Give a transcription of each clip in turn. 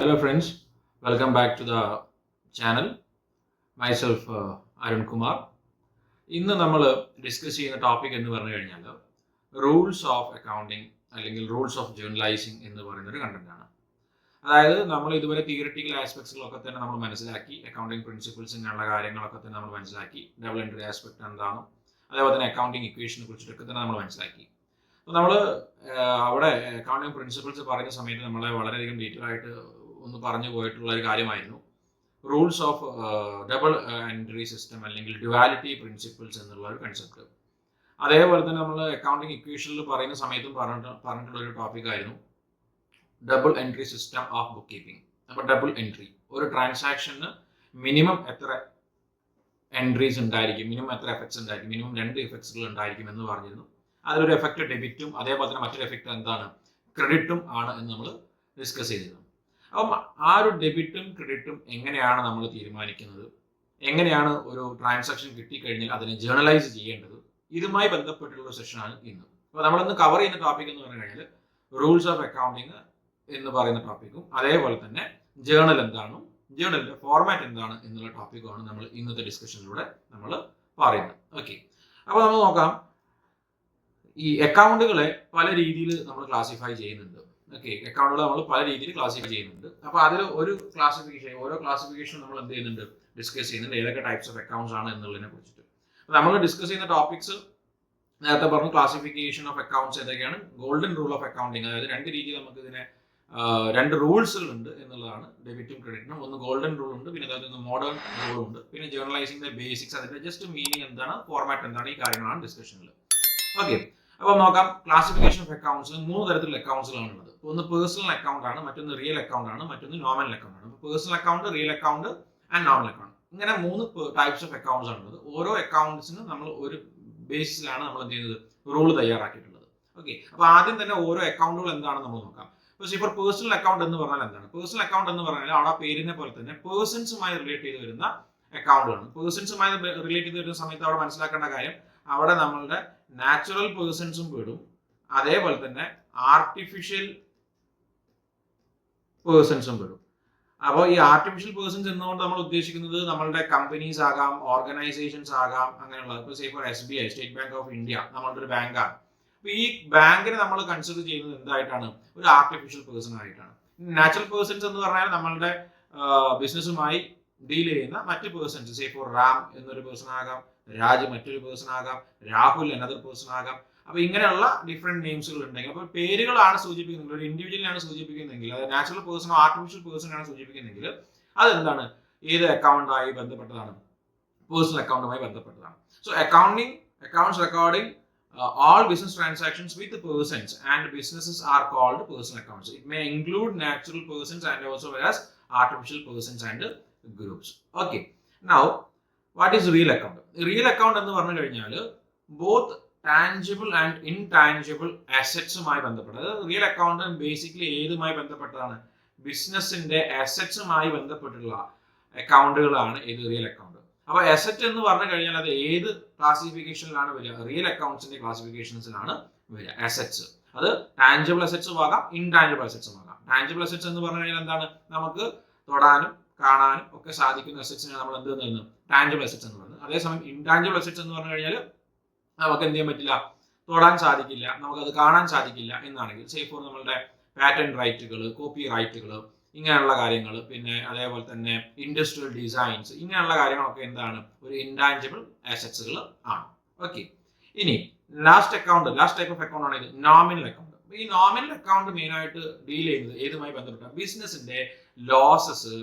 Hello friends, welcome back to the channel. Myself Arun Kumar. ഇന്ന് നമ്മൾ discuss ചെയ്യുന്ന topic എന്ന് പറഞ്ഞു കഴിഞ്ഞാൽ റൂൾസ് ഓഫ് അക്കൗണ്ടിങ് അല്ലെങ്കിൽ റൂൾസ് ഓഫ് ജേർണലൈസിങ് എന്ന് പറയുന്ന ഒരു കണ്ടന്റ് ആണ്. അതായത് നമ്മൾ ഇതുവരെ തിയറിറ്റിക്കൽ ആസ്പെക്ട്സിലൊക്കെ തന്നെ നമ്മൾ മനസ്സിലാക്കി, അക്കൗണ്ടിങ് പ്രിൻസിപ്പിൾസിനുള്ള കാര്യങ്ങളൊക്കെ തന്നെ നമ്മൾ മനസ്സിലാക്കി, ഡബിൾ എൻട്രി ആസ്പെക്ട് എന്താണ്, അതേപോലെ തന്നെ അക്കൗണ്ടിങ് ഇക്വേഷനെ കുറിച്ചിട്ടൊക്കെ തന്നെ നമ്മൾ മനസ്സിലാക്കി. അപ്പോൾ നമ്മൾ അവിടെ അക്കൗണ്ടിങ് പ്രിൻസിപ്പിൾസ് പറയുന്ന സമയത്ത് നമ്മളെ വളരെയധികം ഡീറ്റെയിൽ ആയിട്ട് ഒന്ന് പറഞ്ഞു പോയിട്ടുള്ള ഒരു കാര്യമായിരുന്നു rules of double entry system അല്ലെങ്കിൽ ഡ്യുവാലിറ്റി പ്രിൻസിപ്പിൾസ് എന്നുള്ള ഒരു കൺസെപ്റ്റ്. അതേപോലെ തന്നെ നമ്മൾ അക്കൗണ്ടിങ് ഇക്വേഷനിൽ പറയുന്ന സമയത്തും പറഞ്ഞിട്ടുള്ള ഒരു ടോപ്പിക്കായിരുന്നു double entry system of book keeping. അപ്പോൾ ഡബിൾ എൻട്രി, ഒരു ട്രാൻസാക്ഷന് മിനിമം എത്ര എൻട്രീസ് ഉണ്ടായിരിക്കും, മിനിമം എത്ര എഫക്ട്സ് ഉണ്ടായിരിക്കും, മിനിമം 2 എഫക്ട്സുകൾ ഉണ്ടായിരിക്കും എന്ന് പറഞ്ഞിരുന്നു. അതിലൊരു എഫക്റ്റ് ഡെബിറ്റും അതേപോലെ തന്നെ മറ്റൊരു എഫക്റ്റ് എന്താണ്, ക്രെഡിറ്റും ആണ് എന്ന് നമ്മൾ ഡിസ്കസ് ചെയ്തിരുന്നു. അപ്പം ആ ഒരു ഡെബിറ്റും ക്രെഡിറ്റും എങ്ങനെയാണ് നമ്മൾ തീരുമാനിക്കുന്നത്, എങ്ങനെയാണ് ഒരു ട്രാൻസാക്ഷൻ കിട്ടിക്കഴിഞ്ഞാൽ അതിനെ ജേർണലൈസ് ചെയ്യേണ്ടത്, ഇതുമായി ബന്ധപ്പെട്ടുള്ള സെഷനാണ് ഇന്ന്. അപ്പോൾ നമ്മളിന്ന് കവർ ചെയ്യുന്ന ടോപ്പിക് എന്ന് പറഞ്ഞു കഴിഞ്ഞാൽ റൂൾസ് ഓഫ് അക്കൗണ്ടിങ് എന്ന് പറയുന്ന ടോപ്പിക്കും അതേപോലെ തന്നെ ജേർണൽ എന്താണ്, ജേർണലിന്റെ ഫോർമാറ്റ് എന്താണ് എന്നുള്ള ടോപ്പിക്കുമാണ് നമ്മൾ ഇന്നത്തെ ഡിസ്കഷനിലൂടെ നമ്മൾ പറയുന്നത്. ഓക്കെ, അപ്പോൾ നമ്മൾ നോക്കാം. ഈ അക്കൗണ്ടുകളെ പല രീതിയിൽ നമ്മൾ ക്ലാസിഫൈ ചെയ്യുന്നുണ്ട്. ഓക്കെ, അക്കൗണ്ടുകൾ നമ്മൾ പല രീതിയിൽ ക്ലാസിഫൈ ചെയ്യുന്നുണ്ട്. അപ്പോൾ അതിൽ ഒരു ക്ലാസിഫിക്കേഷൻ, ഓരോ ക്ലാസിഫിക്കേഷൻ നമ്മൾ എന്ത് ചെയ്യുന്നുണ്ട്, ഡിസ്കസ് ചെയ്യുന്നുണ്ട്, ഏതൊക്കെ ടൈപ്സ് ഓഫ് അക്കൗണ്ട്സ് ആണ് എന്നുള്ളതിനെ കുറിച്ചിട്ട്. അപ്പോൾ നമ്മൾ ഡിസ്കസ് ചെയ്യുന്ന ടോപ്പിക്സ് നേരത്തെ പറഞ്ഞു, ക്ലാസിഫിക്കേഷൻ ഓഫ് അക്കൗണ്ട്സ് ഏതൊക്കെയാണ്, ഗോൾഡൻ റൂൾ ഓഫ് അക്കൗണ്ടിങ്, അതായത് 2 രീതിയിൽ നമുക്ക് ഇതിനെ 2 റൂൾസുകൾ ഉണ്ട് എന്നുള്ളതാണ് ഡെബിറ്റും ക്രെഡിറ്റിനും. ഒന്ന് ഗോൾഡൻ റൂൾ ഉണ്ട്, പിന്നെ അതായത് മോഡേൺ റൂൾ ഉണ്ട്, പിന്നെ ജേർണലൈസിംഗിന്റെ ബേസിക്സ്, അതിന്റെ ജസ്റ്റ് മീനിങ് എന്താണ്, ഫോർമാറ്റ് എന്താണ്, ഈ കാര്യങ്ങളാണ് ഡിസ്കഷനിൽ. ഓക്കെ, അപ്പോൾ നോക്കാം. ക്ലാസിഫിക്കേഷൻ ഓഫ് അക്കൗണ്ട്സ് 3 തരത്തിലുള്ള അക്കൗണ്ട്സുകളാണ് ഉള്ളത്. ഒന്ന് പേഴ്സണൽ അക്കൗണ്ട് ആണ്, മറ്റൊന്ന് റിയൽ അക്കൗണ്ട് ആണ്, മറ്റൊന്ന് നോമിനൽ അക്കൗണ്ട് ആണ്. Personal account, real account and nominal account, ഇങ്ങനെ 3 ടൈപ്സ് ഓഫ് അക്കൗണ്ട്സ് ആണ് ഉള്ളത്. ഓരോ അക്കൗണ്ട്സിനും നമ്മൾ ഒരു ബേസിസിലാണ് നമ്മൾ എന്ത് ചെയ്യുന്നത്, റൂൾ തയ്യാറാക്കിയിട്ടുള്ളത്. ഓക്കെ, അപ്പോൾ ആദ്യം തന്നെ ഓരോ അക്കൗണ്ടുകൾ എന്താണെന്ന് നമ്മൾ നോക്കാം. ഇപ്പോൾ പേഴ്സണൽ അക്കൗണ്ട് എന്ന് പറഞ്ഞാൽ എന്താണ്? പേഴ്സണൽ അക്കൗണ്ട് എന്ന് പറഞ്ഞാൽ അവിടെ പേരിനെ പോലെ തന്നെ പേഴ്സൺസുമായി റിലേറ്റ് ചെയ്ത് വരുന്ന അക്കൗണ്ടുകളാണ്. പേഴ്സൺസുമായി റിലേറ്റ് ചെയ്ത് വരുന്ന സമയത്ത് അവിടെ മനസ്സിലാക്കേണ്ട കാര്യം, അവിടെ നമ്മളുടെ നാച്ചുറൽ പേഴ്സൺസും പെടും, അതേപോലെ തന്നെ ആർട്ടിഫിഷ്യൽ പേഴ്സൺസും പെടും. അപ്പോൾ ഈ ആർട്ടിഫിഷ്യൽ പേഴ്സൺസ് എന്നുകൊണ്ട് നമ്മൾ ഉദ്ദേശിക്കുന്നത് നമ്മളുടെ കമ്പനീസ് ആകാം, ഓർഗനൈസേഷൻസ് ആകാം, അങ്ങനെയുള്ള. ഇപ്പോൾ for SBI, state bank of India, നമ്മളുടെ ഒരു ബാങ്കാണ്. അപ്പോൾ ഈ ബാങ്കിനെ നമ്മൾ കൺസിഡർ ചെയ്യുന്നത് എന്തായിട്ടാണ്, ഒരു ആർട്ടിഫിഷ്യൽ പേഴ്സൺ ആയിട്ടാണ്. നാച്ചുറൽ പേഴ്സൺസ് എന്ന് പറഞ്ഞാൽ നമ്മളുടെ ബിസിനസ്സുമായി ഡീൽ ചെയ്യുന്ന മറ്റ് പേഴ്സൺസ്, ഫോർ റാം എന്നൊരു പേഴ്സൺ ആകാം, രാജ് മറ്റൊരു പേഴ്സൺ ആകാം, രാഹുൽ അനദർ പേഴ്സൺ ആകാം. അപ്പൊ ഇങ്ങനെയുള്ള ഡിഫറെന്റ് നെയിംസുകൾ ഉണ്ടെങ്കിൽ, അപ്പോൾ പേരുകളാണ് സൂചിപ്പിക്കുന്നത്, ഒരു ഇൻഡിവിജ്വലിനാണ് സൂചിപ്പിക്കുന്നതെങ്കിൽ, അത് നാച്ചുറൽ പേഴ്സണോ ആർട്ടിഫിഷ്യൽ പേഴ്സണാണ് സൂചിപ്പിക്കുന്നതെങ്കിൽ അതെന്താണ്, ഏത് അക്കൗണ്ടുമായി ബന്ധപ്പെട്ടതാണ്, പേഴ്സണൽ അക്കൗണ്ടുമായി ബന്ധപ്പെട്ടതാണ്. So accounts recording all business transactions with persons and businesses are called personal accounts. It may include natural persons and also as artificial persons and groups. Okay, now what is real account? Real account എന്ന് പറഞ്ഞു കഴിഞ്ഞാൽ both tangible and intangible assetsമായി ബന്ധപ്പെട്ടത്. Real account basically ഏതുമായി ബന്ധപ്പെട്ടതാണ്, ബിസിനസിന്റെ അസറ്റ്സുമായി ബന്ധപ്പെട്ടുള്ള അക്കൗണ്ടുകളാണ് ഇത് real account. അപ്പോൾ asset എന്ന് പറഞ്ഞു കഴിഞ്ഞാൽ അത് ഏത് ക്ലാസിഫിക്കേഷനിലാണ് വരിക, റിയൽ അക്കൗണ്ട്സിന്റെ ക്ലാസിഫിക്കേഷൻസിലാണ് വരിക. അസറ്റ്സ് അത് ടാഞ്ചിബിൾ അസറ്റ്സും ആകാം, ഇൻടാഞ്ചിബിൾ അസറ്റ്സും ആകാം. ടാഞ്ചിബിൾ അസറ്റ്സ് എന്ന് പറഞ്ഞു കഴിഞ്ഞാൽ എന്താണ്, നമുക്ക് തൊടാനും കാണാനും ഒക്കെ സാധിക്കുന്ന അസറ്റ്സിനെ നമ്മൾ എന്ത് ചെയ്യുന്നു, ടാഞ്ചിബിൾ അസറ്റ്സ് എന്ന് പറയുന്നത്. അതേസമയം ഇൻടാഞ്ചിബിൾ അസറ്റ്സ് എന്ന് പറഞ്ഞു കഴിഞ്ഞാൽ നമുക്ക് എന്ത് ചെയ്യാൻ പറ്റില്ല, തൊടാൻ സാധിക്കില്ല, നമുക്കത് കാണാൻ സാധിക്കില്ല എന്നാണെങ്കിൽ, ഫോർ നമ്മളുടെ പാറ്റന്റ് റൈറ്റുകൾ, കോപ്പി റൈറ്റുകൾ, ഇങ്ങനെയുള്ള കാര്യങ്ങൾ, പിന്നെ അതേപോലെ തന്നെ ഇൻഡസ്ട്രിയൽ ഡിസൈൻസ്, ഇങ്ങനെയുള്ള കാര്യങ്ങളൊക്കെ എന്താണ്, ഒരു ഇൻടാഞ്ചിബിൾ അസറ്റ്സുകൾ ആണ്. ഓക്കെ, ഇനി ലാസ്റ്റ് ടൈപ്പ് ഓഫ് അക്കൗണ്ട് ആണ് ഇത്, നോമിനൽ അക്കൗണ്ട്. ഈ നോമിനൽ അക്കൗണ്ട് മെയിൻ ആയിട്ട് ഡീൽ ചെയ്യുന്നത് ഏതുമായി ബന്ധപ്പെട്ട, ബിസിനസിന്റെ ലോസസ്,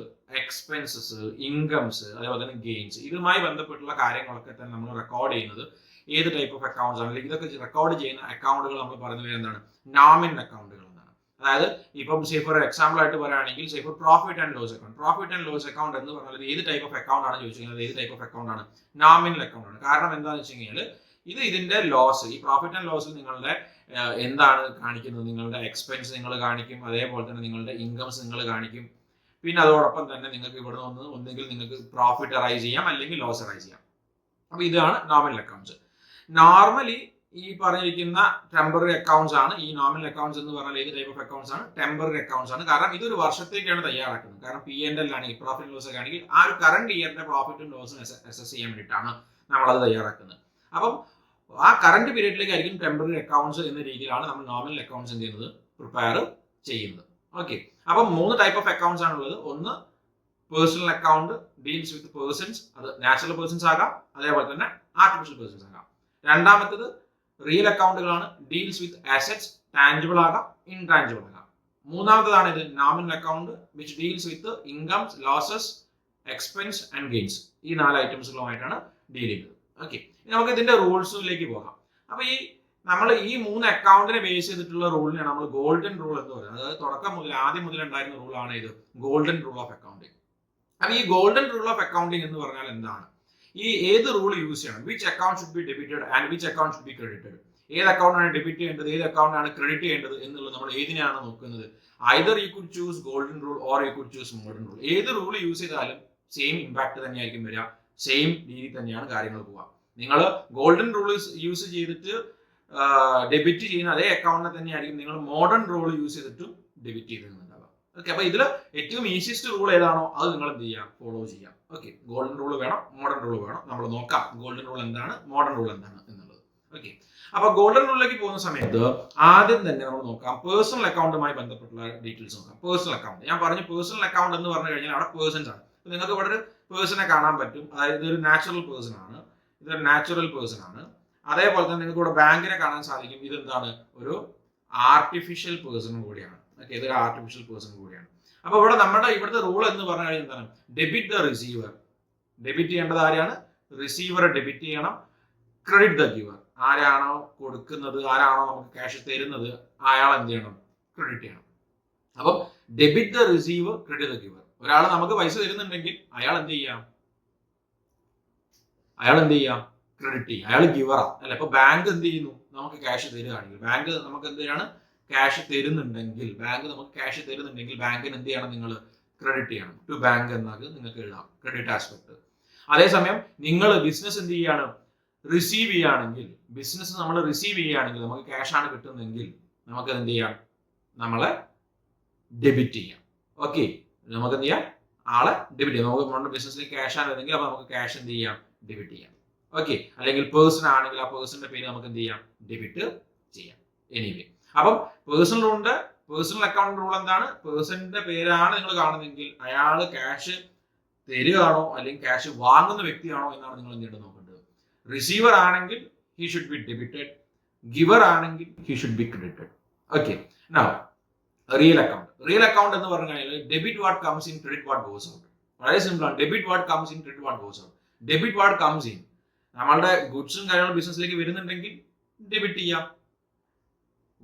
എക്സ്പെൻസസ്, ഇൻകംസ്, അതേപോലെ തന്നെ ഗെയിൻസ്, ഇതുമായി ബന്ധപ്പെട്ടുള്ള കാര്യങ്ങളൊക്കെ തന്നെ നമ്മൾ റെക്കോർഡ് ചെയ്യുന്നത് ഏത് ടൈപ്പ് ഓഫ് അക്കൗണ്ട്സ് ആണ്, അല്ലെങ്കിൽ ഇതൊക്കെ റെക്കോർഡ് ചെയ്യുന്ന അക്കൗണ്ടുകൾ നമ്മൾ പറയുന്നത് എന്താണ്, നോമിനൽ അക്കൗണ്ടുകൾ എന്നാണ്. അതായത് ഇപ്പം ഫോർ എക്സാമ്പിൾ ആയിട്ട് പറയുകയാണെങ്കിൽ, for profit and loss account. Profit and loss account എന്ന് പറഞ്ഞാൽ ഏത് ടൈപ്പ് ഓഫ് അക്കൗണ്ട് ആണ് ചോദിച്ചിരിക്കുന്നത്, ഏത് ടൈപ്പ് ഓഫ് അക്കൗണ്ട് ആണ്, നോമിനൽ അക്കൗണ്ട് ആണ്. കാരണം എന്താണെന്ന് വെച്ച് കഴിഞ്ഞാൽ ഇതിന്റെ ലോസ്, ഈ പ്രോഫിറ്റ് ആൻഡ് ലോസിൽ നിങ്ങളുടെ എന്താണ് കാണിക്കുന്നത്, നിങ്ങളുടെ എക്സ്പെൻസ് നിങ്ങൾ കാണിക്കും, അതേപോലെ തന്നെ നിങ്ങളുടെ ഇൻകംസ് നിങ്ങൾ കാണിക്കും, പിന്നെ അതോടൊപ്പം തന്നെ നിങ്ങൾക്ക് ഇവിടെ നിന്ന് ഒന്നെങ്കിൽ നിങ്ങൾക്ക് പ്രോഫിറ്റ് അറൈസ് ചെയ്യാം അല്ലെങ്കിൽ ലോസ് അറൈസ് ചെയ്യാം. അപ്പൊ ഇതാണ് നോമിനൽ അക്കൗണ്ട്സ്. നോർമലി ഈ പറഞ്ഞിരിക്കുന്ന ടെമ്പററി അക്കൗണ്ട്സ് ആണ്. ഈ നോമിനൽ അക്കൗണ്ട്സ് എന്ന് പറഞ്ഞാൽ ഏത് ടൈപ്പ് ഓഫ് അക്കൗണ്ട്സ് ആണ്? ടെമ്പററി അക്കൗണ്ട്സ് ആണ്. കാരണം ഇതൊരു വർഷത്തേക്കാണ് തയ്യാറാക്കുന്നത്. കാരണം P&L ആണെങ്കിൽ പ്രോഫിറ്റ് ലോസ് ഒക്കെ ആണെങ്കിൽ ആ ഒരു കറണ്ട് ഇയറിന്റെ പ്രോഫിറ്റും ലോസും അസസ് ചെയ്യാൻ വേണ്ടിയിട്ടാണ് നമ്മളത് തയ്യാറാക്കുന്നത്. അപ്പം ആ കറണ്ട് പീരീഡിലേക്ക് ആയിരിക്കും ടെമ്പററി അക്കൗണ്ട്സ് എന്ന രീതിയിലാണ് നമ്മൾ നോമിനൽ അക്കൗണ്ട്സ് എന്ത് ചെയ്യുന്നത്, പ്രിപ്പയർ ചെയ്യുന്നത്. ഓക്കെ, അപ്പം 3 ടൈപ്പ് ഓഫ് അക്കൗണ്ട്സ് ആണുള്ളത്. ഒന്ന് personal account deals with persons, അത് നാച്ചുറൽ പേഴ്സൺസ് ആകാം, അതേപോലെ തന്നെ ആർട്ടിഫിഷ്യൽ പേഴ്സൺസ് ആകാം. രണ്ടാമത്തത് റിയൽ അക്കൗണ്ടുകളാണ്, ഡീൽസ് വിത്ത് അസറ്റ്സ്, ടാഞ്ചിബിൾ ആകാം, ഇൻടാഞ്ചിബിൾ ആകാം. മൂന്നാമത്തതാണ് ഇത് nominal account which deals with incomes, losses, expense and gains. ഈ 4 ഐറ്റംസുകളുമായിട്ടാണ് ഡീൽ ചെയ്യുന്നത്. ഓക്കെ, നമുക്ക് ഇതിന്റെ റൂൾസിലേക്ക് പോകാം. അപ്പൊ നമ്മൾ ഈ 3 അക്കൗണ്ടിനെ ബേസ് ചെയ്തിട്ടുള്ള റൂളിനെയാണ് നമ്മൾ ഗോൾഡൻ റൂൾ എന്ന് പറയുന്നത്. അതായത് തുടക്കം മുതൽ ആദ്യം മുതൽ ഉണ്ടായിരുന്ന റൂളാണ് ഇത് ഗോൾഡൻ റൂൾ ഓഫ് അക്കൗണ്ടിങ്. അപ്പൊ ഈ ഗോൾഡൻ റൂൾ ഓഫ് അക്കൗണ്ടിങ് എന്ന് പറഞ്ഞാൽ എന്താണ്? ഈ ഏത് റൂൾ യൂസ് ചെയ്യണം? Which account should be debited and which account should be credited? ഏത് അക്കൗണ്ടാണ് ഡെബിറ്റ് ചെയ്യേണ്ടത്, ഏത് അക്കൗണ്ടാണ് ക്രെഡിറ്റ് ചെയ്യേണ്ടത് എന്നുള്ളത് നമ്മൾ ഏതിനാണ് നോക്കുന്നത്? Either you could choose golden rule or you could choose modern rule. ഏത് റൂൾ യൂസ് ചെയ്താലും സെയിം ഇമ്പാക്ട് തന്നെയായിരിക്കും വരിക, സെയിം രീതിയിൽ തന്നെയാണ് കാര്യങ്ങൾ പോവുക. നിങ്ങൾ ഗോൾഡൻ റൂൾ യൂസ് ചെയ്തിട്ട് ഡെബിറ്റ് ചെയ്യുന്ന അതേ അക്കൗണ്ടിനെ തന്നെയായിരിക്കും നിങ്ങൾ മോഡേൺ റൂൾ യൂസ് ചെയ്തിട്ടും ഡെബിറ്റ് ചെയ്തിട്ടുണ്ടാവുക. ഓക്കെ, അപ്പൊ ഇതിൽ ഏറ്റവും ഈസിയസ്റ്റ് റൂൾ ഏതാണോ അത് നിങ്ങൾ എന്ത് ചെയ്യാം, ഫോളോ ചെയ്യാം. ഓക്കെ, ഗോൾഡൻ റൂൾ വേണം, മോഡേൺ റൂൾ വേണം. നമ്മൾ നോക്കാം ഗോൾഡൻ റൂൾ എന്താണ്, മോഡേൺ റൂൾ എന്താണ് എന്നുള്ളത്. ഓക്കെ, അപ്പൊ ഗോൾഡൻ റൂളിലേക്ക് പോകുന്ന സമയത്ത് ആദ്യം തന്നെ നമ്മൾ നോക്കാം പേഴ്സണൽ അക്കൗണ്ടുമായി ബന്ധപ്പെട്ടുള്ള ഡീറ്റെയിൽസ് നോക്കാം. പേഴ്സണൽ അക്കൗണ്ട് ഞാൻ പറഞ്ഞു, പേഴ്സണൽ അക്കൗണ്ട് എന്ന് പറഞ്ഞു കഴിഞ്ഞാൽ അവിടെ പേഴ്സൺസ് ആണ്. നിങ്ങൾക്ക് ഇവിടെ ഒരു പേഴ്സണെ കാണാൻ പറ്റും, അതായത് ഇതൊരു നാച്ചുറൽ പേഴ്സൺ ആണ്, ഇതൊരു നാച്ചുറൽ പേഴ്സൺ ആണ്. അതേപോലെ തന്നെ നിങ്ങൾക്ക് ഇവിടെ ബാങ്കിനെ കാണാൻ സാധിക്കും, ഇതെന്താണ്, ഒരു ആർട്ടിഫിഷ്യൽ പേഴ്സണും കൂടിയാണ്. ഓക്കെ, ഇതൊരു ആർട്ടിഫിഷ്യൽ പേഴ്സൺ കൂടിയാണ്. അപ്പൊ ഇവിടെ നമ്മുടെ ഇവിടുത്തെ റൂൾ എന്ന് പറഞ്ഞു കഴിഞ്ഞാൽ എന്താണ്, ഡെബിറ്റ് ദ റിസീവർ. ഡെബിറ്റ് ചെയ്യേണ്ടത് ആരെയാണ്? റിസീവറെ ഡെബിറ്റ് ചെയ്യണം. ക്രെഡിറ്റ് ദ ഗിവർ, ആരാണോ കൊടുക്കുന്നത്, ആരാണോ നമുക്ക് ക്യാഷ് തരുന്നത്, അയാൾ എന്ത് ചെയ്യണം, ക്രെഡിറ്റ് ചെയ്യണം. അപ്പം debit the receiver, credit the giver. ഒരാൾ നമുക്ക് പൈസ തരുന്നുണ്ടെങ്കിൽ അയാൾ എന്ത് ചെയ്യാം, ക്രെഡിറ്റ് ചെയ്യാം. അയാൾ ഗിവറാ അല്ലെ. ഇപ്പൊ ബാങ്ക് എന്ത് ചെയ്യുന്നു, നമുക്ക് ക്യാഷ് തരികയാണെങ്കിൽ, ബാങ്ക് നമുക്ക് എന്ത് ചെയ്യാണ്, ക്യാഷ് തരുന്നുണ്ടെങ്കിൽ, ബാങ്കിന് എന്ത് ചെയ്യണം, നിങ്ങൾ ക്രെഡിറ്റ് ചെയ്യണം. ടു ബാങ്ക് എന്നത് നിങ്ങൾക്ക് എഴുതാം, ക്രെഡിറ്റ് ആസ്പെക്ട്. അതേസമയം നിങ്ങൾ ബിസിനസ് എന്ത് ചെയ്യാണ്, റിസീവ് ചെയ്യുകയാണെങ്കിൽ, നമുക്ക് ക്യാഷ് ആണ് കിട്ടുന്നതെങ്കിൽ നമുക്ക് എന്ത് ചെയ്യാം, നമ്മളെ ഡെബിറ്റ് ചെയ്യാം. ഓക്കെ, നമുക്ക് എന്ത് ചെയ്യാം, ആളെ ഡെബിറ്റ് ചെയ്യാം. നമുക്ക് നമ്മുടെ ബിസിനസ്സിലേക്ക് ക്യാഷ് ആണ് വരുന്നെങ്കിൽ അപ്പൊ നമുക്ക് ക്യാഷ് എന്ത് ചെയ്യാം, ഡെബിറ്റ് ചെയ്യാം. ഓക്കെ, അല്ലെങ്കിൽ പേഴ്സൺ ആണെങ്കിൽ ആ പേഴ്സണിന്റെ പേര് നമുക്ക് എന്ത് ചെയ്യാം, ഡെബിറ്റ് ചെയ്യാം. എനിവേ, അപ്പം പേഴ്സണൽ അക്കൗണ്ട് റൂൾ എന്താണ്, പേഴ്സണിന്റെ പേരാണ് നിങ്ങൾ കാണുന്നതെങ്കിൽ അയാൾ ക്യാഷ് തരികയാണോ അല്ലെങ്കിൽ ക്യാഷ് വാങ്ങുന്ന വ്യക്തിയാണോ എന്നാണ് നിങ്ങൾ എന്ത് ചെയ്യേണ്ടത് നോക്കേണ്ടത്. റിസീവർ ആണെങ്കിൽ he should be debited, giver ആണെങ്കിൽ he should be credited. Okay, now real account എന്ന് പറഞ്ഞു കഴിഞ്ഞാൽ debit what comes in, credit what goes out. വളരെ സിമ്പിൾ ആണ്. Debit what comes in, credit what goes out. Debit what comes in, നമ്മളുടെ ഗുഡ്സും കാര്യങ്ങളും ബിസിനസ്സിലേക്ക് വരുന്നുണ്ടെങ്കിൽ ഡെബിറ്റ് ചെയ്യാം.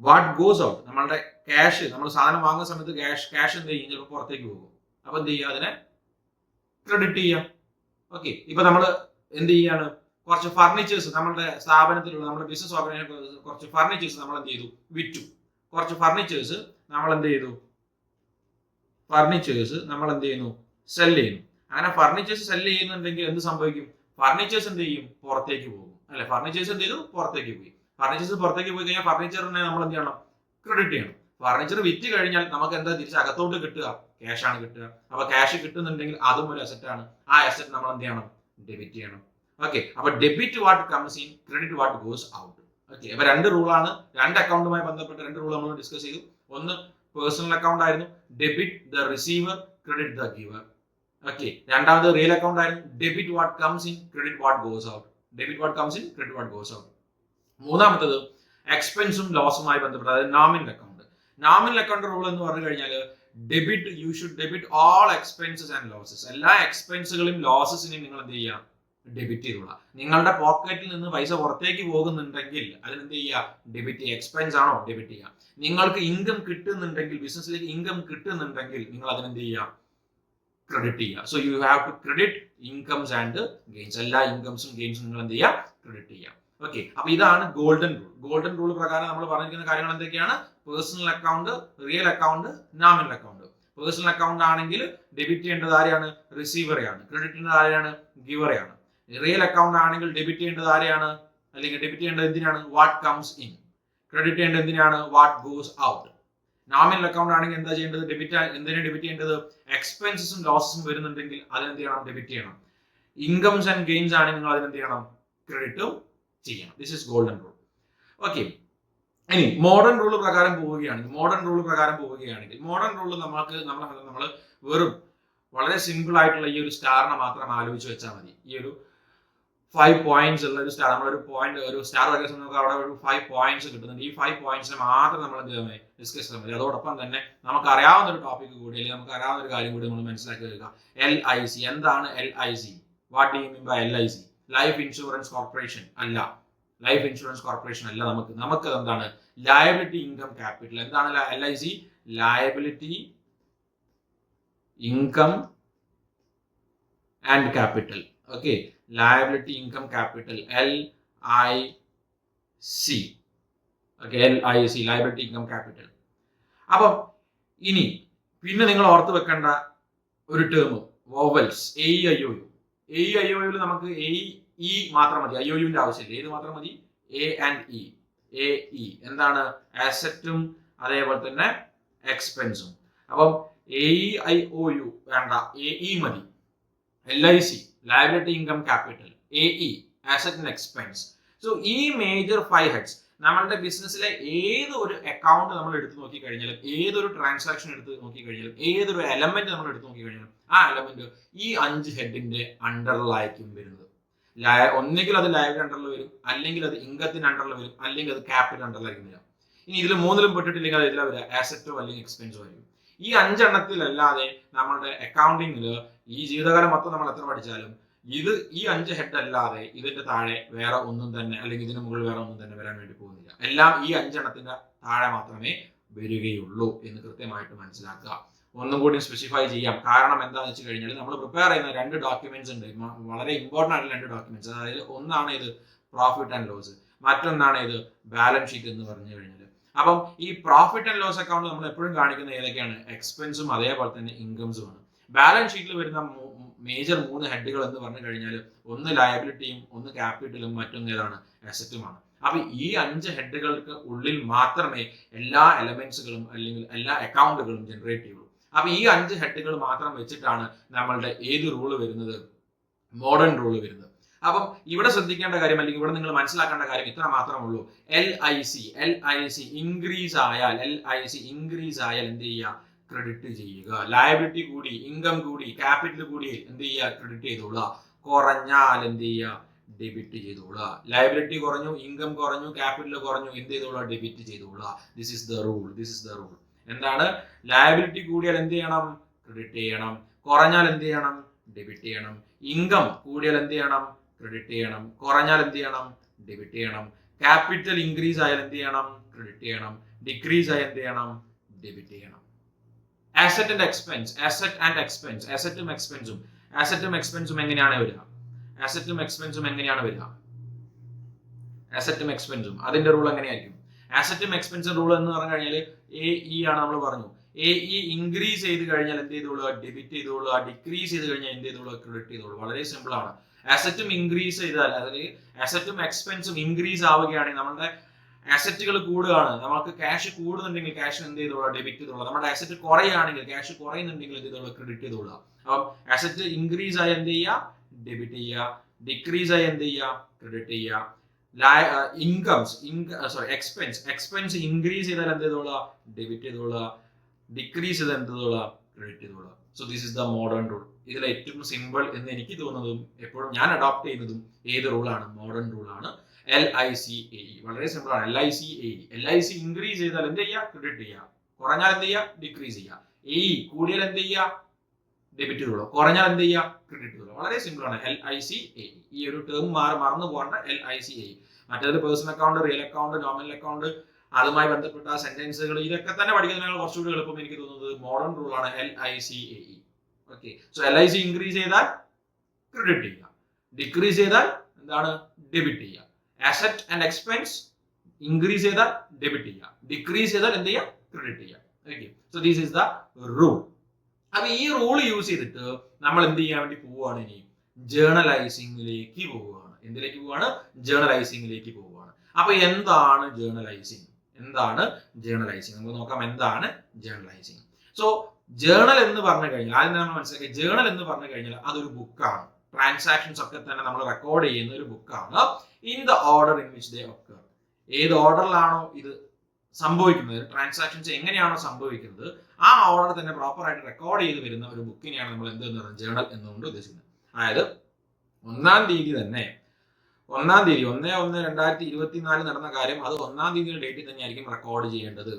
വാട്ട് ഗോസ് ഔട്ട്, നമ്മളുടെ ക്യാഷ്, നമ്മൾ സാധനം വാങ്ങുന്ന സമയത്ത് ക്യാഷ് എന്ത് ചെയ്യും, ചിലപ്പോൾ പുറത്തേക്ക് പോകും. അപ്പൊ എന്ത് ചെയ്യുക, അതിനെ ക്രെഡിറ്റ് ചെയ്യാം. ഓക്കെ, ഇപ്പൊ നമ്മൾ എന്ത് ചെയ്യാണ്, കുറച്ച് ഫർണിച്ചേഴ്സ് നമ്മുടെ സ്ഥാപനത്തിലുള്ള, നമ്മുടെ ബിസിനസ് ഓർഗനൈസേഷൻ കുറച്ച് ഫർണിച്ചേഴ്സ് നമ്മൾ എന്ത് ചെയ്തു, വിറ്റു. കുറച്ച് ഫർണിച്ചേഴ്സ് നമ്മൾ എന്ത് ചെയ്യുന്നു, സെല് ചെയ്യുന്നു. അങ്ങനെ ഫർണിച്ചേഴ്സ് സെല് ചെയ്യുന്നുണ്ടെങ്കിൽ എന്ത് സംഭവിക്കും, ഫർണിച്ചേഴ്സ് എന്ത് ചെയ്യും, പുറത്തേക്ക് പോകും അല്ലെ. ഫർണിച്ചേഴ്സ് എന്ത് ചെയ്തു, പുറത്തേക്ക് പോയി. ഫർണിച്ചേഴ്സ് പുറത്തേക്ക് പോയി കഴിഞ്ഞാൽ ഫർണിച്ചറിനെ നമ്മൾ എന്ത് ചെയ്യണം, ക്രെഡിറ്റ് ചെയ്യണം. ഫർണിച്ചർ വിറ്റ് കഴിഞ്ഞാൽ നമുക്ക് എന്താ തിരിച്ച് അകത്തോട്ട് കിട്ടുക, ക്യാഷ് ആണ് കിട്ടുക. അപ്പൊ ക്യാഷ് കിട്ടുന്നുണ്ടെങ്കിൽ അതും ഒരു അസറ്റ് ആണ്. ആ അസറ്റ് നമ്മൾ എന്ത് ചെയ്യണം, ഡെബിറ്റ് ചെയ്യണം. ഓക്കെ, അപ്പൊ debit what comes in, credit what goes out. Okay, അപ്പൊ 2 റൂളാണ്, 2 അക്കൗണ്ടുമായി ബന്ധപ്പെട്ട 2 റൂൾ നമ്മൾ ഡിസ്കസ് ചെയ്തു. ഒന്ന് പേഴ്സണൽ അക്കൗണ്ട് ആയിരുന്നു, debit the receiver, credit the giver. Okay, രണ്ടാമത് റിയൽ അക്കൗണ്ട് ആയിരുന്നു, debit what comes in, credit what goes out. മൂന്നാമത്തത് എക്സ്പെൻസും ലോസുമായി ബന്ധപ്പെട്ട, അതായത് നോമിനൽ അക്കൗണ്ട് റൂൾ എന്ന് പറഞ്ഞു കഴിഞ്ഞാൽ you should debit all expenses and losses. എല്ലാ എക്സ്പെൻസുകളും ലോസസിനെയും നിങ്ങൾ എന്ത് ചെയ്യുക, ഡെബിറ്റ് ചെയ്തോളാം. നിങ്ങളുടെ പോക്കറ്റിൽ നിന്ന് പൈസ പുറത്തേക്ക് പോകുന്നുണ്ടെങ്കിൽ അതിനെന്ത് ചെയ്യുക, ഡെബിറ്റ് ചെയ്യുക. എക്സ്പെൻസ് ആണോ, ഡെബിറ്റ് ചെയ്യുക. നിങ്ങൾക്ക് ഇൻകം കിട്ടുന്നുണ്ടെങ്കിൽ, ബിസിനസ്സിലേക്ക് ഇൻകം കിട്ടുന്നുണ്ടെങ്കിൽ നിങ്ങൾ അതിനെന്ത് ചെയ്യുക, ക്രെഡിറ്റ് ചെയ്യുക. So you have to credit incomes and gains. എല്ലാ ഇൻകംസും ഗെയിൻസും നിങ്ങൾ എന്ത് ചെയ്യുക, ക്രെഡിറ്റ് ചെയ്യുക. ഓക്കെ, അപ്പൊ ഇതാണ് ഗോൾഡൻ റൂൾ പ്രകാരം നമ്മൾ പറഞ്ഞിരിക്കുന്ന കാര്യങ്ങൾ എന്തൊക്കെയാണ്, personal account, real account, nominal account. Personal account ആണെങ്കിൽ ഡെബിറ്റ് ചെയ്യേണ്ടത് ആരെയാണ്, റിസീവറെയാണ്. ക്രെഡിറ്റ് ചെയ്യേണ്ടത് ആരെയാണ്, ഗിവറെയാണ്. റിയൽ അക്കൗണ്ട് ആണെങ്കിൽ ഡെബിറ്റ് ചെയ്യേണ്ടത് ആരെയാണ്, അല്ലെങ്കിൽ ഡെബിറ്റ് ചെയ്യേണ്ടത് എന്തിനാണ്? What comes in. ക്രെഡിറ്റ് ചെയ്യേണ്ടത് എന്തിനാണ്? What goes out. Nominal account ആണെങ്കിൽ എന്താ ചെയ്യേണ്ടത്? എന്തിനാണ് ഡെബിറ്റ് ചെയ്യേണ്ടത്? എക്സ്പെൻസസും ലോസസും വരുന്നുണ്ടെങ്കിൽ അതിനെന്ത് ചെയ്യണം? ഡെബിറ്റ് ചെയ്യണം. ഇൻകംസ് ആൻഡ് ഗെയിൻസ് ആണെങ്കിൽ നിങ്ങൾ അതിനെന്ത് ചെയ്യണം? ക്രെഡിറ്റും ചെയ്യണം. This is golden rule. Okay, ഇനി മോഡേൺ റൂൾ പ്രകാരം പോവുകയാണെങ്കിൽ മോഡേൺ റൂൾ നമ്മൾ വെറും വളരെ സിമ്പിൾ ആയിട്ടുള്ള ഈ ഒരു സ്റ്റാറിനെ മാത്രം ആലോചിച്ച് വെച്ചാൽ മതി. ഈ ഒരു 5 പോയിന്റ്സ് ഉള്ള ഒരു സ്റ്റാർ, ഒരു സ്റ്റാർ വരയ്ക്കുന്ന സമയത്ത് നമുക്ക് അവിടെ ഒരു 5 പോയിന്റ്സ് കിട്ടുന്നുണ്ട്. ഈ 5 പോയിന്റ്സിനെ മാത്രം നമ്മൾ എന്ത് ചെയ്യാൻ ഡിസ്കസ് ചെയ്യാൻ മതി. അതോടൊപ്പം തന്നെ നമുക്ക് അറിയാവുന്ന ഒരു ടോപ്പിക് കൂടി, അല്ലെങ്കിൽ നമുക്ക് അറിയാവുന്ന ഒരു കാര്യം കൂടി നമ്മൾ മനസ്സിലാക്കി വെക്കുക. LIC എന്താണ്? LIC, what do you mean by LIC? Life insurance corporation അല്ല. ലൈഫ് ഇൻഷുറൻസ് കോർപ്പറേഷൻ അല്ല. നമുക്ക് എന്താണ്? Liability income capital. എന്താണ് LIC? Liability income and capital. Okay, liability income capital, LIC. Okay, LIC, liability income capital. അപ്പം ഇനി പിന്നെ നിങ്ങൾ ഓർത്ത് വെക്കേണ്ട ഒരു ടേം, വോവൽസ്, AEIOU. AEIOU നമുക്ക് AE മാത്രം മതി, IOUവിന്റെ ആവശ്യമില്ല. ഏത് മാത്രം മതി? A and E. AE എന്താണ്? അസറ്റും അതേപോലെ തന്നെ എക്സ്പെൻസും. അപ്പം AEIOU വേണ്ട, AE മതി. LIC, liability income capital. AE, asset and expense. So ഈ മേജർ 5 ഹെഡ്സ് നമ്മളുടെ ബിസിനസ്സിലെ ഏത് ഒരു അക്കൗണ്ട് നമ്മൾ എടുത്ത് നോക്കി കഴിഞ്ഞാലും, ഏതൊരു ട്രാൻസാക്ഷൻ എടുത്ത് നോക്കി കഴിഞ്ഞാലും, ഏതൊരു എലമെന്റ് നമ്മൾ എടുത്ത് നോക്കി കഴിഞ്ഞാലും ആ എലമെന്റ് ഈ 5 ഹെഡിന്റെ അണ്ടറിലായിരിക്കും വരുന്നത്. ഒന്നെങ്കിൽ അത് ലയബിലിറ്റി അണ്ടറിൽ വരും, അല്ലെങ്കിൽ അത് ഇൻകത്തിന്റെ അണ്ടറിൽ വരും, അല്ലെങ്കിൽ അത് ക്യാപിറ്റൽ അണ്ടറിലായിരിക്കും വരിക. ഇനി ഇതിൽ മൂന്നിലും പെട്ടിട്ടില്ലെങ്കിൽ അത് ഇതിലാ വരിക, അസറ്റോ അല്ലെങ്കിൽ എക്സ്പെൻസോ ആയിരിക്കും. ഈ 5 എണ്ണത്തിലല്ലാതെ നമ്മളുടെ അക്കൗണ്ടിങ്ങിൽ ഈ ജീവിതകാലം മൊത്തം നമ്മൾ എത്ര പഠിച്ചാലും ഈ 5 ഹെഡ് അല്ലാതെ ഇതിന്റെ താഴെ വേറെ ഒന്നും തന്നെ, അല്ലെങ്കിൽ ഇതിന് മുകളിൽ വേറെ ഒന്നും തന്നെ വരാൻ വേണ്ടി പോകുന്നില്ല. എല്ലാം ഈ 5 എണ്ണത്തിന്റെ താഴെ മാത്രമേ വരികയുള്ളൂ എന്ന് കൃത്യമായിട്ട് മനസ്സിലാക്കുക. ഒന്നും കൂടി സ്പെസിഫൈ ചെയ്യാം. കാരണം എന്താണെന്ന് വെച്ച് കഴിഞ്ഞാൽ നമ്മൾ പ്രിപ്പയർ ചെയ്യുന്ന 2 ഡോക്യുമെന്റ്സ് ഉണ്ട്, വളരെ ഇമ്പോർട്ടന്റ് ആയിട്ടുള്ള 2 ഡോക്യുമെന്റ്സ്. അതായത് ഒന്നാണ് ഇത് പ്രോഫിറ്റ് ആൻഡ് ലോസ്, മറ്റൊന്നാണ് ഇത് ബാലൻസ് ഷീറ്റ് എന്ന് പറഞ്ഞു കഴിഞ്ഞാൽ. അപ്പം ഈ പ്രോഫിറ്റ് ആൻഡ് ലോസ് അക്കൗണ്ട് നമ്മൾ എപ്പോഴും കാണിക്കുന്ന ഏതൊക്കെയാണ്? എക്സ്പെൻസും അതേപോലെ തന്നെ ഇൻകംസുമാണ്. ബാലൻസ് ഷീറ്റിൽ വരുന്ന മേജർ 3 ഹെഡുകൾ എന്ന് പറഞ്ഞു കഴിഞ്ഞാൽ ഒന്ന് ലയബിലിറ്റിയും, ഒന്ന് ക്യാപിറ്റലും, മറ്റൊന്ന് ഏതാണ്? അസറ്റുമാണ്. അപ്പൊ ഈ 5 ഹെഡുകൾക്ക് ഉള്ളിൽ മാത്രമേ എല്ലാ എലമെന്റ്സുകളും അല്ലെങ്കിൽ എല്ലാ അക്കൗണ്ടുകളും ജനറേറ്റ് ചെയ്യുള്ളൂ. അപ്പൊ ഈ 5 ഹെഡുകൾ മാത്രം വെച്ചിട്ടാണ് നമ്മളുടെ ഏത് റൂള് വരുന്നത്? മോഡേൺ റൂള് വരുന്നത്. അപ്പം ഇവിടെ ശ്രദ്ധിക്കേണ്ട കാര്യം, അല്ലെങ്കിൽ ഇവിടെ നിങ്ങൾ മനസ്സിലാക്കേണ്ട കാര്യം ഇത്ര മാത്രമേ ഉള്ളൂ. LIC ഇൻക്രീസ് ആയാൽ എന്ത് ചെയ്യുക? ക്രെഡിറ്റ് ചെയ്യുക. ലയബിലിറ്റി കൂടി, ഇൻകം കൂടി, ക്യാപിറ്റൽ കൂടി എന്ത് ചെയ്യുക? ക്രെഡിറ്റ് ചെയ്തോളുക. കുറഞ്ഞാൽ എന്ത് ചെയ്യുക? ഡെബിറ്റ് ചെയ്തോളുക. ലയബിലിറ്റി കുറഞ്ഞു, ഇൻകം കുറഞ്ഞു, ക്യാപിറ്റൽ കുറഞ്ഞു, എന്ത് ചെയ്തോളുക? ഡെബിറ്റ് ചെയ്തോളുക. This is the rule. എന്താണ്? ലയബിലിറ്റി കൂടിയാൽ എന്ത് ചെയ്യണം? ക്രെഡിറ്റ് ചെയ്യണം. കുറഞ്ഞാൽ എന്ത് ചെയ്യണം? ഡെബിറ്റ് ചെയ്യണം. ഇൻകം കൂടിയാൽ എന്ത് ചെയ്യണം? ക്രെഡിറ്റ് ചെയ്യണം. കുറഞ്ഞാൽ എന്ത് ചെയ്യണം? ഡെബിറ്റ് ചെയ്യണം. ക്യാപിറ്റൽ ഇൻക്രീസ് ആയാൽ എന്ത് ചെയ്യണം? ക്രെഡിറ്റ് ചെയ്യണം. ഡിക്രീസ് ആയാൽ എന്ത് ചെയ്യണം? ഡെബിറ്റ് ചെയ്യണം. അസറ്റ് ആൻഡ് എക്സ്പെൻസ്, അസറ്റും എക്സ്പെൻസും എങ്ങനെയാണ് വരിക? അസറ്റും എക്സ്പെൻസും അതിന്റെ റൂൾ എങ്ങനെയായിരിക്കും? അസറ്റും എക്സ്പെൻസും റൂൾ എന്ന് പറഞ്ഞു കഴിഞ്ഞാൽ AE ആണ്. നമ്മൾ പറഞ്ഞു AE ഇൻക്രീസ് ചെയ്ത് കഴിഞ്ഞാൽ എന്ത് ചെയ്തോളുക? ഡെബിറ്റ് ചെയ്തോളുക. ഡിക്രീസ് ചെയ്ത് കഴിഞ്ഞാൽ എന്ത് ചെയ്തോളുക? ക്രെഡിറ്റ് ചെയ്തോളുക. വളരെ സിമ്പിൾ ആണ്. അസറ്റും ഇൻക്രീസ് ചെയ്താൽ, അതായത് അസറ്റും എക്സ്പെൻസും ഇൻക്രീസ് ആവുകയാണെങ്കിൽ നമ്മുടെ അസറ്റുകൾ കൂടുകയാണ്, നമുക്ക് ക്യാഷ് കൂടുന്നുണ്ടെങ്കിൽ ക്യാഷ് എന്ത് ചെയ്തോളുക? ഡെബിറ്റ് ചെയ്തോളുക. നമ്മുടെ അസറ്റ് കുറയുകയാണെങ്കിൽ, ക്യാഷ് കുറയുന്നുണ്ടെങ്കിൽ എന്ത് ചെയ്തോളുക? ക്രെഡിറ്റ് ചെയ്തോളുക. അപ്പം അസറ്റ് ഇൻക്രീസ് ആയി എന്ത് ചെയ്യുക? ഡെബിറ്റ് ചെയ്യുക. ഡിക്രീസ് ആയി എന്ത് ചെയ്യുക? ക്രെഡിറ്റ് ചെയ്യുക. എക്സ്പെൻസ് ഇൻക്രീസ് ചെയ്താൽ എന്ത് ചെയ്തോളുക? ഡെബിറ്റ് ചെയ്തോളുക. ഡിക്രീസ് ചെയ്താൽ എന്ത് ചെയ്തോളുക? ക്രെഡിറ്റ് ചെയ്തോളുക. So this is the modern rule. ഇതിൽ ഏറ്റവും സിമ്പിൾ എന്ന് എനിക്ക് തോന്നുന്നതും എപ്പോഴും ഞാൻ അഡോപ്റ്റ് ചെയ്യുന്നതും ഏത് റൂളാണ്? മോഡേൺ റൂളാണ്. LICAE. വളരെ സിമ്പിൾ ആണ്. LIC ഇൻക്രീസ് ചെയ്താൽ എന്ത് ചെയ്യുക? ക്രെഡിറ്റ് ചെയ്യുക. കുറഞ്ഞാൽ എന്ത് ചെയ്യുക? ഡിക്രീസ് ചെയ്യുക. AE കൂടിയാൽ എന്ത് ചെയ്യുക? ഡെബിറ്റ് ചെയ്തോളൂ. കുറഞ്ഞാൽ എന്ത് ചെയ്യുക? ക്രെഡിറ്റ് ചെയ്തോളൂ. വളരെ സിമ്പിൾ ആണ്. LICAE. ഈ ഒരു ടേം മറന്നു പോകേണ്ട. LICAE. മറ്റേത് personal account, real account, nominal account, അതുമായി ബന്ധപ്പെട്ട സെന്റൻസുകൾ, ഇതൊക്കെ തന്നെ പഠിക്കുന്നതിനേക്കാൾ കുറച്ചുകൂടി എളുപ്പം എനിക്ക് തോന്നുന്നത് മോഡേൺ റൂൾ ആണ്. LICAE. Okay. So LIC increase ചെയ്താൽ ക്രെഡിറ്റ് ചെയ്യുക. ഡിക്രീസ് ചെയ്താൽ എന്താണ്? ഡെബിറ്റ് ചെയ്യുക. അസറ്റ് ആൻഡ് എക്സ്പെൻസ് ഇൻക്രീസ് ചെയ്താൽ ഡെബിറ്റ് ചെയ്യുക. ഡിക്രീസ് ചെയ്താൽ എന്ത് ചെയ്യുക? ക്രെഡിറ്റ് ചെയ്യുക. Okay. So this is the rule. അപ്പൊ ഈ റൂൾ യൂസ് ചെയ്തിട്ട് നമ്മൾ എന്ത് ചെയ്യാൻ വേണ്ടി പോവുകയാണ്? ഇനി ജേർണലൈസിംഗിലേക്ക് പോവുകയാണ്. എന്തിലേക്ക് പോവാണ്? ജേർണലൈസിംഗിലേക്ക് പോവുകയാണ്. അപ്പൊ എന്താണ് ജേർണലൈസിംഗ്? നമുക്ക് നോക്കാം എന്താണ് ജേർണലൈസിംഗ്. സോ ജേർണൽ എന്ന് പറഞ്ഞു കഴിഞ്ഞാൽ ആദ്യം നമ്മൾ മനസ്സിലാക്കി, ജേർണൽ എന്ന് പറഞ്ഞു കഴിഞ്ഞാൽ അതൊരു ബുക്കാണ്. ട്രാൻസാക്ഷൻസ് ഒക്കെ തന്നെ നമ്മൾ റെക്കോർഡ് ചെയ്യുന്ന ഒരു ബുക്കാണ്. In the order in which they occur, ഏത് ഓർഡറിലാണോ ഇത് സംഭവിക്കുന്നത്, ട്രാൻസാക്ഷൻസ് എങ്ങനെയാണോ സംഭവിക്കുന്നത് ആ ഓർഡർ തന്നെ പ്രോപ്പർ ആയിട്ട് റെക്കോർഡ് ചെയ്ത് വരുന്ന ഒരു ബുക്കിനെയാണ് നമ്മൾ എന്ത് എന്ന് പറയുന്നത്? ജേർണൽ എന്നുകൊണ്ട് ഉദ്ദേശിക്കുന്നത്. അതായത് 1-ാം തീയതി തന്നെ 1/1/2024 നടന്ന കാര്യം അത് 1-ാം തീയതിയുടെ ഡേറ്റിൽ തന്നെ ആയിരിക്കും റെക്കോർഡ് ചെയ്യേണ്ടത്.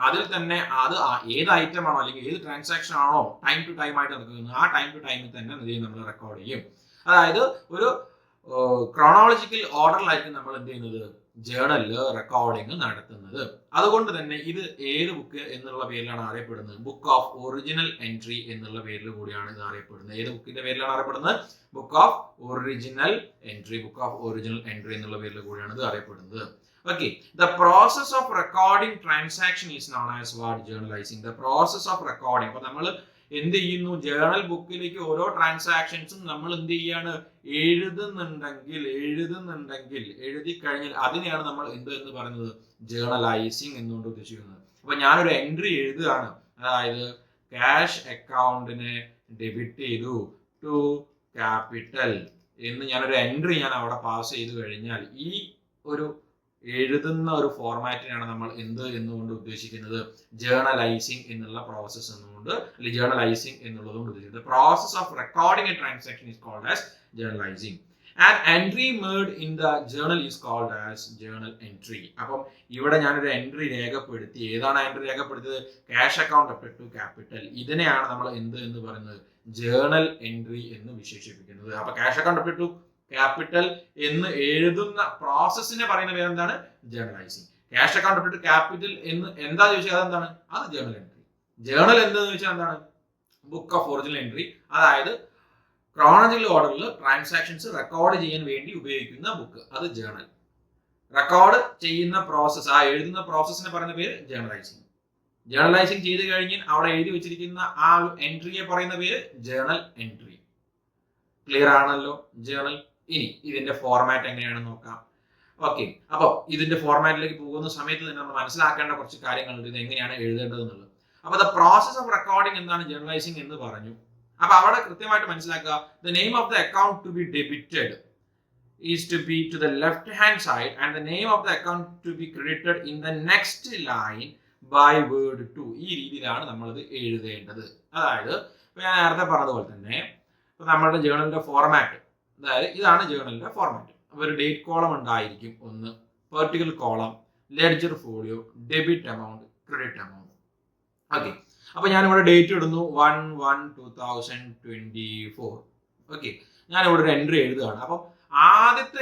അതിൽ തന്നെ അത് ഏത് ഐറ്റം ആണോ അല്ലെങ്കിൽ ഏത് ട്രാൻസാക്ഷൻ ആണോ ടൈം ടു ടൈം ആയിട്ട് നടക്കുന്നത് ആ ടൈം ടു ടൈമിൽ തന്നെ നമ്മൾ റെക്കോർഡ് ചെയ്യും. അതായത് ഒരു ക്രോണോളജിക്കൽ ഓർഡറിലായിരിക്കും നമ്മൾ എന്ത് ചെയ്യുന്നത്? ജേർണലില് റെക്കോർഡിംഗ് നടത്തുന്നത്. അതുകൊണ്ട് തന്നെ ഇത് ഏത് ബുക്ക് എന്നുള്ള പേരിലാണ് അറിയപ്പെടുന്നത്? ബുക്ക് ഓഫ് ഒറിജിനൽ എൻട്രി എന്നുള്ള പേരിൽ കൂടിയാണ് ഇത് അറിയപ്പെടുന്നത്. ഏത് ബുക്കിന്റെ പേരിലാണ് അറിയപ്പെടുന്നത്? ബുക്ക് ഓഫ് ഒറിജിനൽ എൻട്രി എന്നുള്ള പേരിൽ കൂടിയാണ് ഇത് അറിയപ്പെടുന്നത്. Okay, the process of recording transaction is known as what? Journalizing. The process of recording. അപ്പോൾ നമ്മൾ എന്ത് ചെയ്യുന്നു? ജേർണൽ ബുക്കിലേക്ക് ഓരോ ട്രാൻസാക്ഷൻസും നമ്മൾ എന്ത് ചെയ്യാണ്? എഴുതുന്നുണ്ടെങ്കിൽ എഴുതി കഴിഞ്ഞാൽ അതിനെയാണ് നമ്മൾ എന്ത് എന്ന് പറയുന്നത്? ജേർണലൈസിങ് എന്നുകൊണ്ട് ഉദ്ദേശിക്കുന്നത്. അപ്പൊ ഞാനൊരു എൻട്രി എഴുതുകയാണ്, അതായത് ക്യാഷ് അക്കൗണ്ടിനെ ഡെബിറ്റ് ചെയ്തു ടു ക്യാപിറ്റൽ എന്ന് ഞാനൊരു എൻട്രി അവിടെ പാസ് ചെയ്തു കഴിഞ്ഞാൽ ഈ ഒരു എഴുതുന്ന ഒരു ഫോർമാറ്റിനാണ് നമ്മൾ എന്ത് എന്നുകൊണ്ട് ഉദ്ദേശിക്കുന്നത്? ജേർണലൈസിംഗ് എന്നുള്ള പ്രോസസ് എന്നുകൊണ്ട്, അല്ലെങ്കിൽ ജേർണലൈസിംഗ് എന്നുള്ളതുകൊണ്ട് ഉദ്ദേശിക്കുന്നത്. Process of recording a transaction is called as journalising. And entry made in the journal is called as journal entry. അപ്പം ഇവിടെ ഞാനൊരു എൻട്രി രേഖപ്പെടുത്തി. ഏതാണ് എൻട്രി രേഖപ്പെടുത്തിയത്? Cash account up to capital. ഇതിനെയാണ് നമ്മൾ എന്ത് എന്ന് പറയുന്നത്? ജേർണൽ എൻട്രി എന്ന് വിശേഷിപ്പിക്കുന്നത്. അപ്പൊ cash account up to capital എന്ന് എഴുതുന്ന പ്രോസസ്സിനെ പറയുന്ന പേര് എന്താണ്? Journalising. Cash account up to capital എന്ന് എന്താ ചോദിച്ചാൽ അതെന്താണ്? അത് ജേർണൽ എൻട്രി. ജേർണൽ എന്താന്ന് ചോദിച്ചാൽ എന്താണ്? ബുക്ക് ഓഫ് ഒറിജിനൽ എൻട്രി, അതായത് ക്രോണോളജിക്കൽ ഓർഡറിൽ ട്രാൻസാക്ഷൻസ് റെക്കോർഡ് ചെയ്യാൻ വേണ്ടി ഉപയോഗിക്കുന്ന ബുക്ക്, അത് ജേർണൽ. റെക്കോർഡ് ചെയ്യുന്ന പ്രോസസ്, ആ എഴുതുന്ന പ്രോസസ്സിനെ പറയുന്ന പേര് ജേർണലൈസിംഗ്. ജേർണലൈസിംഗ് ചെയ്ത് കഴിഞ്ഞാൽ അവിടെ എഴുതി വെച്ചിരിക്കുന്ന ആ എൻട്രിയെ പറയുന്ന പേര് ജേർണൽ എൻട്രി. ക്ലിയർ ആണല്ലോ ജേർണൽ? ഇനി ഇതിന്റെ ഫോർമാറ്റ് എങ്ങനെയാണെന്ന് നോക്കാം. ഓക്കെ, അപ്പോൾ ഇതിന്റെ ഫോർമാറ്റിലേക്ക് പോകുന്ന സമയത്ത് തന്നെ നമ്മൾ മനസ്സിലാക്കേണ്ട കുറച്ച് കാര്യങ്ങളുണ്ട്, ഇത് എങ്ങനെയാണ് എഴുതേണ്ടത് എന്നുള്ളത്. അപ്പൊ ദ പ്രോസസ് ഓഫ് റെക്കോർഡിംഗ് എന്താണ്? ജേർണലൈസിംഗ് എന്ന് പറഞ്ഞു. അപ്പൊ അവിടെ കൃത്യമായിട്ട് മനസ്സിലാക്കുക, the name of the account to be debited is to be to the left hand side and the name of the account to be credited in the next line by word to. ഈ രീതിയിലാണ് നമ്മളിത് എഴുതേണ്ടത്. അതായത് ഞാൻ നേരത്തെ പറഞ്ഞതുപോലെ തന്നെ നമ്മുടെ ജേർണലിന്റെ ഫോർമാറ്റ്, അതായത് ഇതാണ് ജേർണലിന്റെ ഫോർമാറ്റ്. അപ്പോൾ ഒരു ഡേറ്റ് കോളം ഉണ്ടായിരിക്കും, ഒന്ന് particular column, ledger folio, debit amount, credit amount. Okay, അപ്പൊ ഞാനിവിടെ ഡേറ്റ് ഇടുന്നു 1/1/2024. ഓക്കെ, ഞാനിവിടെ ഒരു എൻട്രി എഴുതുകയാണ്. അപ്പം ആദ്യത്തെ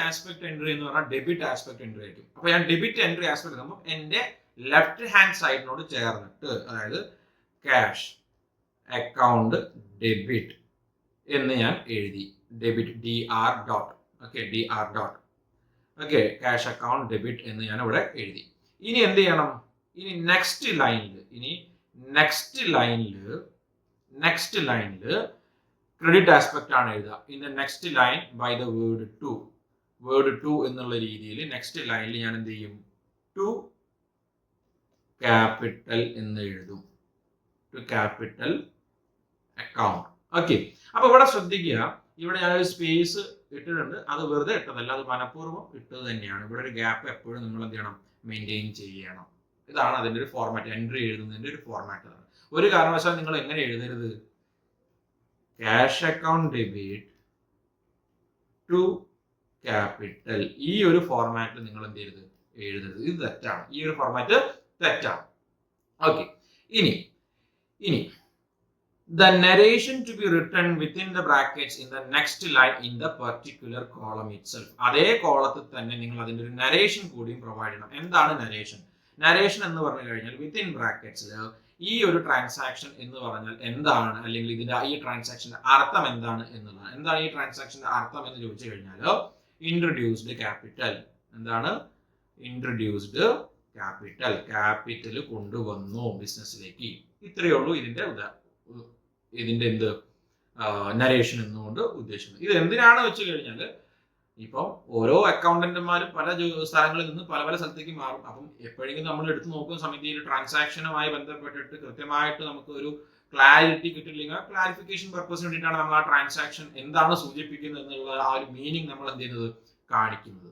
ആസ്പെക്ട് എൻട്രി എന്ന് പറഞ്ഞാൽ ഡെബിറ്റ് ആസ്പെക്ട് എൻട്രി ആയിരിക്കും. അപ്പൊ ഞാൻ ഡെബിറ്റ് എൻട്രി ആസ്പെക്ട് എഴുതുമ്പോൾ എന്റെ ലെഫ്റ്റ് ഹാൻഡ് സൈഡിനോട് ചേർന്നിട്ട്, അതായത് ക്യാഷ് അക്കൗണ്ട് ഡെബിറ്റ് എന്ന് ഞാൻ എഴുതി. Debit DR dot. Okay, DR dot. Okay, cash account debit എന്ന് ഞാൻ ഇവിടെ എഴുതി. ഇനി എന്ത് ചെയ്യണം? ഇനി നെക്സ്റ്റ് ലൈനിൽ ക്രെഡിറ്റ് ആസ്പെക്ട് ആണ് എഴുതുക. In the next line by the word to എന്നുള്ള രീതിയിൽ നെക്സ്റ്റ് ലൈനിൽ ഞാൻ എന്ത് ചെയ്യും? ടു ക്യാപിറ്റൽ എന്ന് എഴുതും. To capital account. ഓക്കെ, അപ്പൊ ഇവിടെ ശ്രദ്ധിക്കുക, ഇവിടെ ഞാനൊരു സ്പേസ് ഇട്ടിട്ടുണ്ട്. അത് വെറുതെ ഇട്ടതല്ല, അത് മനഃപൂർവ്വം ഇട്ടത് തന്നെയാണ്. ഇവിടെ ഒരു ഗ്യാപ്പ് എപ്പോഴും നമ്മൾ എന്ത് ചെയ്യണം? മെയിൻറ്റെയിൻ ചെയ്യണം. ഇതാണ് അതിന്റെ ഒരു ഫോർമാറ്റ്, എൻട്രി എഴുതുന്നതിന്റെ ഒരു ഫോർമാറ്റ്. ആണ് ഒരു കാരണവശാലും നിങ്ങൾ എങ്ങനെ എഴുതരുത്? Cash account debit to capital, ഈ ഒരു ഫോർമാറ്റിൽ നിങ്ങൾ എന്ത് ചെയ്യരുത്? എഴുതരുത്. ഇത് തെറ്റാണ്. ഈ ഒരു ഫോർമാറ്റ് തെറ്റാണ്. ഓക്കെ, ഇനി the narration to be written within the brackets in the next line in the particular column itself. അതേ കോളത്തിൽ തന്നെ നിങ്ങൾ അതിന്റെ ഒരു നരേഷൻ കൂടിയും പ്രൊവൈഡ് ചെയ്യണം. എന്താണ് നരേഷൻ? നരേഷൻ എന്ന് പറഞ്ഞു കഴിഞ്ഞാൽ വിത്തിൻ ബ്രാക്കറ്റ്സിൽ ഈ ഒരു ട്രാൻസാക്ഷൻ എന്ന് പറഞ്ഞാൽ എന്താണ്, അല്ലെങ്കിൽ ഇതിന്റെ ഈ ട്രാൻസാക്ഷന്റെ അർത്ഥം എന്താണ് എന്നുള്ളതാണ്. എന്താണ് ഈ ട്രാൻസാക്ഷന്റെ അർത്ഥം എന്ന് ചോദിച്ചു കഴിഞ്ഞാൽ ഇൻട്രൊഡ്യൂസ്ഡ് ക്യാപിറ്റൽ. എന്താണ്? ഇൻട്രൊഡ്യൂസ്ഡ് ക്യാപിറ്റൽ കൊണ്ടുവന്നു ബിസിനസ്സിലേക്ക്. ഇത്രയേ ഉള്ളൂ ഇതിന്റെ എന്ത് നരേഷൻ എന്നുകൊണ്ട് ഉദ്ദേശിക്കുന്നത്. ഇത് എന്തിനാണ് വെച്ച് കഴിഞ്ഞാൽ ഇപ്പോൾ ഓരോ അക്കൗണ്ടന്റുമാരും പല സ്ഥലങ്ങളിൽ നിന്ന് പല പല സ്ഥലത്തേക്ക് മാറും. അപ്പം എപ്പോഴെങ്കിലും നമ്മൾ എടുത്ത് നോക്കുന്ന സമയത്ത് ഈ ഒരു ട്രാൻസാക്ഷനുമായി ബന്ധപ്പെട്ടിട്ട് കൃത്യമായിട്ട് നമുക്ക് ഒരു ക്ലാരിറ്റി കിട്ടില്ലെങ്കിൽ ക്ലാരിഫിക്കേഷൻ പർപ്പസിന് വേണ്ടിയിട്ടാണ് നമ്മൾ ആ ട്രാൻസാക്ഷൻ എന്താണ് സൂചിപ്പിക്കുന്നത് എന്നുള്ള ആ ഒരു മീനിങ് നമ്മൾ എന്ത് ചെയ്യുന്നത് കാണിക്കുന്നത്.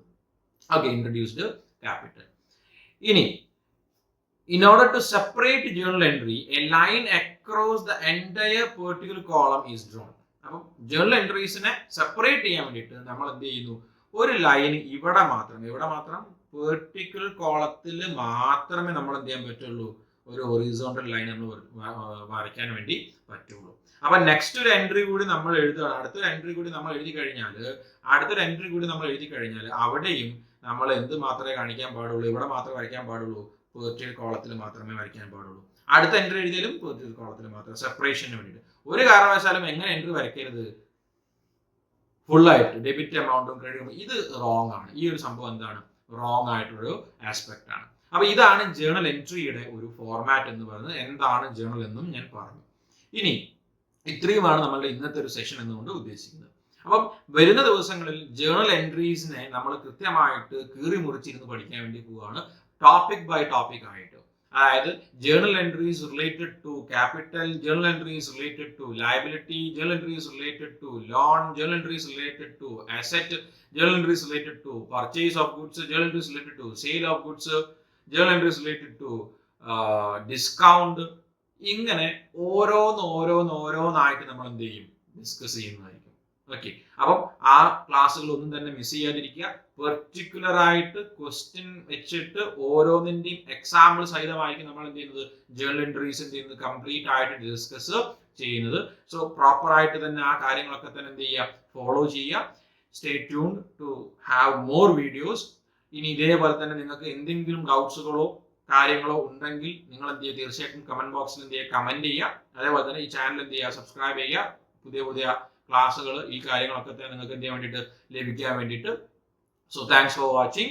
Okay, introduced capital. ഇനി in order to separate journal entry, a line across the entire particular column is drawn. അപ്പം ജേർണൽ എൻട്രീസിനെ സെപ്പറേറ്റ് ചെയ്യാൻ വേണ്ടിയിട്ട് നമ്മൾ എന്ത് ചെയ്യുന്നു, ഒരു ലൈൻ ഇവിടെ മാത്രം പെർട്ടിക്കുലർ കോളത്തിൽ മാത്രമേ നമ്മൾ എന്ത് ചെയ്യാൻ പറ്റുള്ളൂ, ഒരു ഹൊറിസോണ്ടൽ ലൈൻ നമ്മൾ വരയ്ക്കാൻ വേണ്ടി പറ്റുള്ളൂ. അപ്പൊ നെക്സ്റ്റ് ഒരു എൻട്രി കൂടി നമ്മൾ എഴുതുകയാണ്, അടുത്തൊരു എൻട്രി കൂടി നമ്മൾ എഴുതി കഴിഞ്ഞാൽ അവിടെയും നമ്മൾ എന്ത് മാത്രമേ കാണിക്കാൻ പാടുള്ളൂ, ഇവിടെ മാത്രമേ വരയ്ക്കാൻ പാടുള്ളൂ, പെർട്ടിക്കുലർ കോളത്തിൽ മാത്രമേ വരയ്ക്കാൻ പാടുള്ളൂ. അടുത്ത എൻട്രി എഴുതിയാലും പെർട്ടിക്കുലർ കോളത്തിൽ മാത്രം, സെപ്പറേഷന് വേണ്ടിയിട്ട്. ഒരു കാരണവശാലും എങ്ങനെ എൻട്രി വരയ്ക്കരുത്, ഫുള്ളായിട്ട് ഡെബിറ്റ് എമൗണ്ടും ക്രെഡിറ്റും. ഇത് റോങ് ആണ്. ഈ ഒരു സംഭവം എന്താണ്, റോങ് ആയിട്ടുള്ളൊരു ആസ്പെക്ട് ആണ്. അപ്പൊ ഇതാണ് ജേർണൽ എൻട്രിയുടെ ഒരു ഫോർമാറ്റ് എന്ന് പറയുന്നത്. എന്താണ് ജേർണൽ എന്നും ഞാൻ പറഞ്ഞു. ഇനി ഇത്രയുമാണ് നമ്മളുടെ ഇന്നത്തെ ഒരു സെഷൻ എന്നുകൊണ്ട് ഉദ്ദേശിക്കുന്നത്. അപ്പം വരുന്ന ദിവസങ്ങളിൽ ജേർണൽ എൻട്രീസിനെ നമ്മൾ കൃത്യമായിട്ട് കീറി മുറിച്ചിരുന്ന് പഠിക്കാൻ വേണ്ടി പോവുകയാണ്, ടോപ്പിക് ബൈ ടോപ്പിക് ആയിട്ട്. അതായത് journal entries related to capital, journal entries related to liability, journal entries related to loan, journal entries related to asset, journal entries related to purchase of goods, journal entries related to sale of goods, journal entries related to discount. ഇങ്ങനെ ഓരോന്നായിട്ട് നമ്മൾ എന്ത് ചെയ്യും, discuss ചെയ്യുന്നതായിരിക്കും. Okay, അപ്പം ആ ക്ലാസ്സുകൾ ഒന്നും തന്നെ മിസ് ചെയ്യാതിരിക്കുക. പെർട്ടിക്കുലർ ആയിട്ട് ക്വസ്റ്റ്യൻ വെച്ചിട്ട് ഓരോന്നിന്റെയും എക്സാമ്പിൾ സഹിതമായിരിക്കും നമ്മൾ എന്ത് ചെയ്യുന്നത്, ജേർണൽ എൻട്രീസ് എന്ത് ചെയ്യുന്നത് കംപ്ലീറ്റ് ആയിട്ട് ഡിസ്കസ് ചെയ്യുന്നത്. സോ പ്രോപ്പർ ആയിട്ട് തന്നെ ആ കാര്യങ്ങളൊക്കെ തന്നെ എന്ത് ചെയ്യുക, ഫോളോ ചെയ്യുക. Stay tuned to have more videos. ഇനി ഇതേപോലെ തന്നെ നിങ്ങൾക്ക് എന്തെങ്കിലും ഡൗട്ട്സുകളോ കാര്യങ്ങളോ ഉണ്ടെങ്കിൽ നിങ്ങൾ എന്ത് ചെയ്യുക, തീർച്ചയായിട്ടും കമന്റ് ബോക്സിൽ എന്ത് ചെയ്യുക, കമന്റ് ചെയ്യുക. അതേപോലെ തന്നെ ഈ ചാനൽ എന്ത് ചെയ്യുക, സബ്സ്ക്രൈബ് ചെയ്യുക. പുതിയ ക്ലാസ്സുകൾ ഈ കാര്യങ്ങളൊക്കെ തന്നെ നിങ്ങൾക്ക് എന്ത് ചെയ്യാൻ വേണ്ടിയിട്ട് ലഭിക്കാൻ വേണ്ടിയിട്ട്. So thanks for watching.